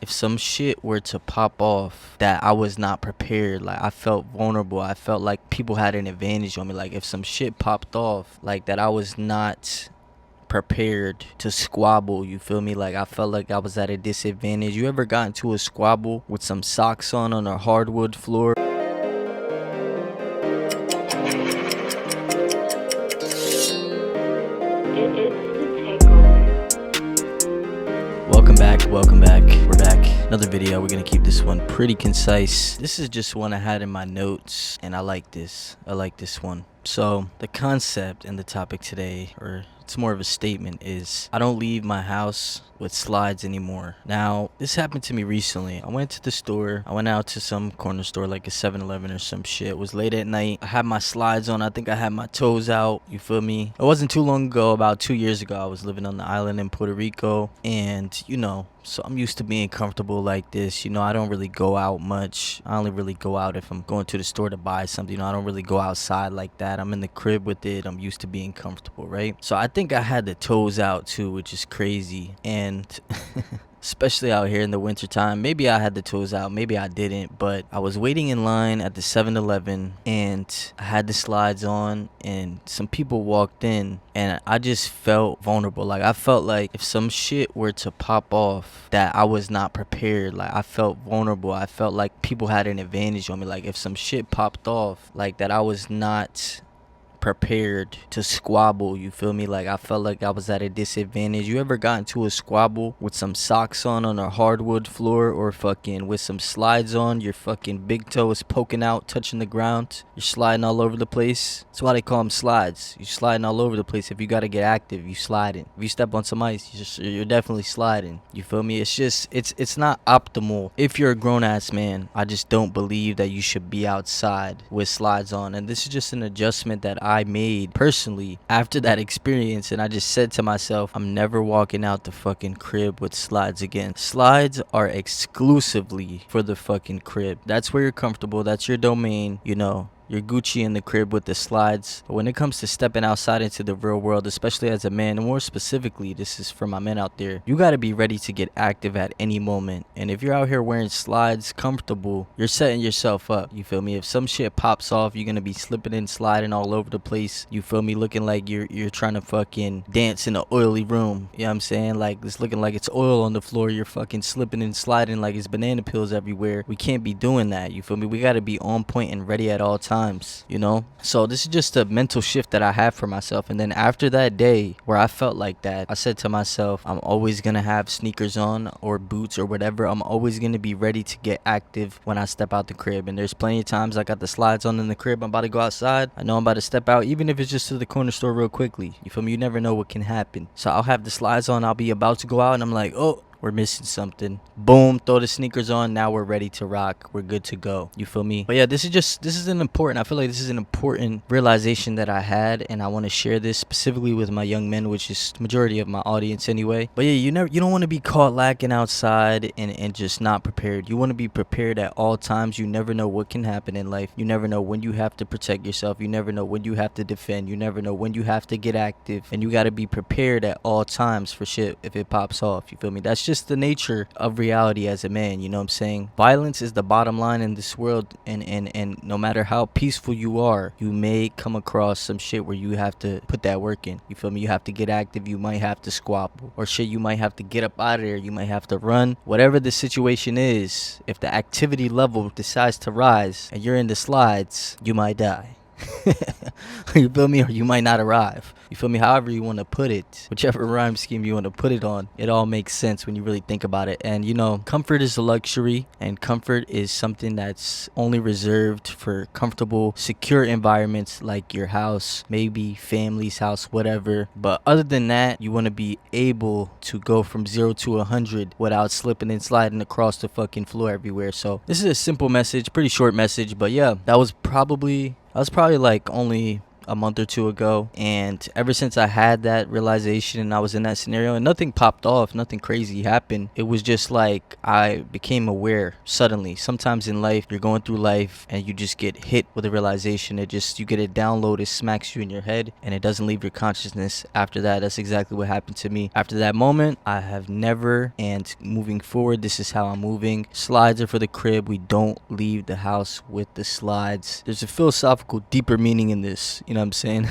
If some shit were to pop off that I was not prepared, like I felt vulnerable, I felt like people had an advantage on me. Like if some shit popped off, like that I was not prepared to squabble, you feel me? Like I felt like I was at a disadvantage. You ever got into a squabble with some socks on a hardwood floor? Welcome back. We're back. Another video. We're gonna keep this one pretty concise. This is just one I had in my notes, and I like this one. So the concept and the topic today, or it's more of a statement, is I don't leave my house with slides anymore. Now, this happened to me recently. I went to the store. I went out to some corner store like a 7-Eleven or some shit. It was late at night. I had my slides on. I think I had my toes out. You feel me? It wasn't too long ago, about 2 years ago, I was living on the island in Puerto Rico. And, so I'm used to being comfortable like this. I don't really go out much. I only really go out if I'm going to the store to buy something. I don't really go outside like that. I'm in the crib with it. I'm used to being comfortable, right? So I think I had the toes out too, which is crazy. And especially out here in the wintertime. Maybe I had the toes out, maybe I didn't, but I was waiting in line at the 7-Eleven and I had the slides on and some people walked in and I just felt vulnerable. Like I felt like if some shit were to pop off that I was not prepared, like I felt vulnerable. I felt like people had an advantage on me. Like if some shit popped off, like that I was not prepared to squabble, you feel me? Like I felt like I was at a disadvantage. You ever got into a squabble with some socks on a hardwood floor, or fucking with some slides on, your fucking big toe is poking out, touching the ground, you're sliding all over the place? That's why they call them slides. You're sliding all over the place. If you gotta get active, you sliding. If you step on some ice, you're definitely sliding, you feel me? It's just it's not optimal. If you're a grown-ass man, I just don't believe that you should be outside with slides on. And this is just an adjustment that I made personally after that experience, and I just said to myself, I'm never walking out the fucking crib with slides again. Slides are exclusively for the fucking crib. That's where you're comfortable. That's your domain. You're Gucci in the crib with the slides. But when it comes to stepping outside into the real world, especially as a man, and more specifically, this is for my men out there, you got to be ready to get active at any moment. And if you're out here wearing slides comfortable, you're setting yourself up. You feel me? If some shit pops off, you're going to be slipping and sliding all over the place. You feel me? Looking like you're trying to fucking dance in an oily room. You know what I'm saying? Like it's looking like it's oil on the floor. You're fucking slipping and sliding like it's banana peels everywhere. We can't be doing that. You feel me? We got to be on point and ready at all times. So this is just a mental shift that I have for myself. And then after that day where I felt like that, I said to myself, I'm always gonna have sneakers on or boots or whatever. I'm always gonna be ready to get active when I step out the crib. And there's plenty of times I got the slides on in the crib. I'm about to go outside. I know I'm about to step out, even if it's just to the corner store real quickly. You feel me? You never know what can happen. So I'll have the slides on. I'll be about to go out and I'm like, oh, we're missing something. Boom, throw the sneakers on. Now we're ready to rock. We're good to go. You feel me? But yeah, this is an important, I feel like this is an important realization that I had, and I want to share this specifically with my young men, which is the majority of my audience anyway. But yeah, you don't want to be caught lacking outside and just not prepared. You want to be prepared at all times. You never know what can happen in life. You never know when you have to protect yourself. You never know when you have to defend. You never know when you have to get active. And you got to be prepared at all times for shit if it pops off. You feel me? That's just the nature of reality as a man. You know what I'm saying? Violence is the bottom line in this world, and no matter how peaceful you are, you may come across some shit where you have to put that work in. You feel me? You have to get active. You might have to squabble, or shit, you might have to get up out of there. You might have to run. Whatever the situation is, if the activity level decides to rise and you're in the slides, you might die. You feel me? Or you might not arrive. You feel me? However you want to put it, whichever rhyme scheme you want to put it on, it all makes sense when you really think about it. And comfort is a luxury, and comfort is something that's only reserved for comfortable, secure environments like your house, maybe family's house, whatever. But other than that, you want to be able to go from 0 to 100 without slipping and sliding across the fucking floor everywhere. So this is a simple message, pretty short message, but yeah, that was probably like only a month or two ago, and ever since I had that realization and I was in that scenario and nothing popped off, nothing crazy happened, it was just like I became aware suddenly. Sometimes in life you're going through life and you just get hit with a realization. You get a download, it smacks you in your head and it doesn't leave your consciousness after that. That's exactly what happened to me. After that moment, I have never, and moving forward, this is how I'm moving. Slides are for the crib. We don't leave the house with the slides. There's a philosophical, deeper meaning in this, you know what I'm saying?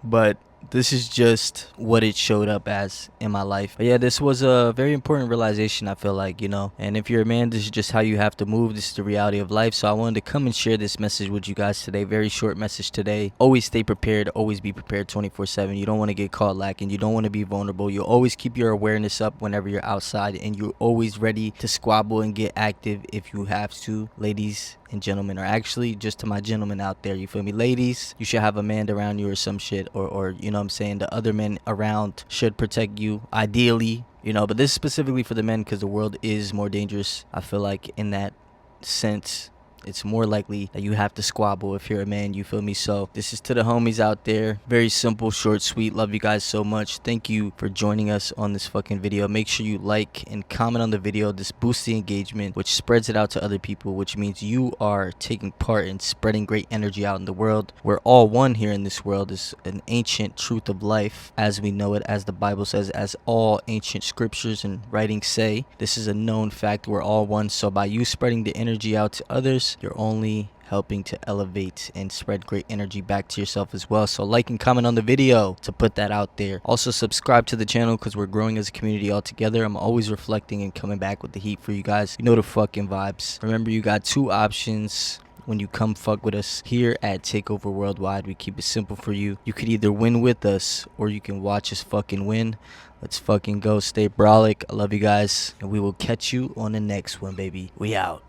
But this is just what it showed up as in my life. But yeah, this was a very important realization, I feel like, and if you're a man, this is just how you have to move. This is the reality of life. So I wanted to come and share this message with you guys today. Very short message today. Always stay prepared. Always be prepared 24/7. You don't want to get caught lacking. You don't want to be vulnerable. You always keep your awareness up whenever you're outside, and you're always ready to squabble and get active if you have to. Ladies and gentlemen, or actually just to my gentlemen out there, you feel me? Ladies, you should have a man around you or some shit, or you know what I'm saying, the other men around should protect you ideally, but this is specifically for the men because the world is more dangerous. I feel like in that sense, it's more likely that you have to squabble if you're a man, you feel me? So this is to the homies out there. Very simple, short, sweet. Love you guys so much. Thank you for joining us on this fucking video. Make sure you like and comment on the video. This boosts the engagement, which spreads it out to other people, which means you are taking part in spreading great energy out in the world. We're all one here in this world. Is an ancient truth of life as we know it, as the Bible says, as all ancient scriptures and writings say. This is a known fact. We're all one. So by you spreading the energy out to others, you're only helping to elevate and spread great energy back to yourself as well. So like and comment on the video to put that out there. Also subscribe to the channel because we're growing as a community all together. I'm always reflecting and coming back with the heat for you guys. You know the fucking vibes. Remember, you got two options when you come fuck with us here at Takeover Worldwide. We keep it simple for you. You could either win with us or you can watch us fucking win. Let's fucking go. Stay brolic. I love you guys, and we will catch you on the next one, baby. We out.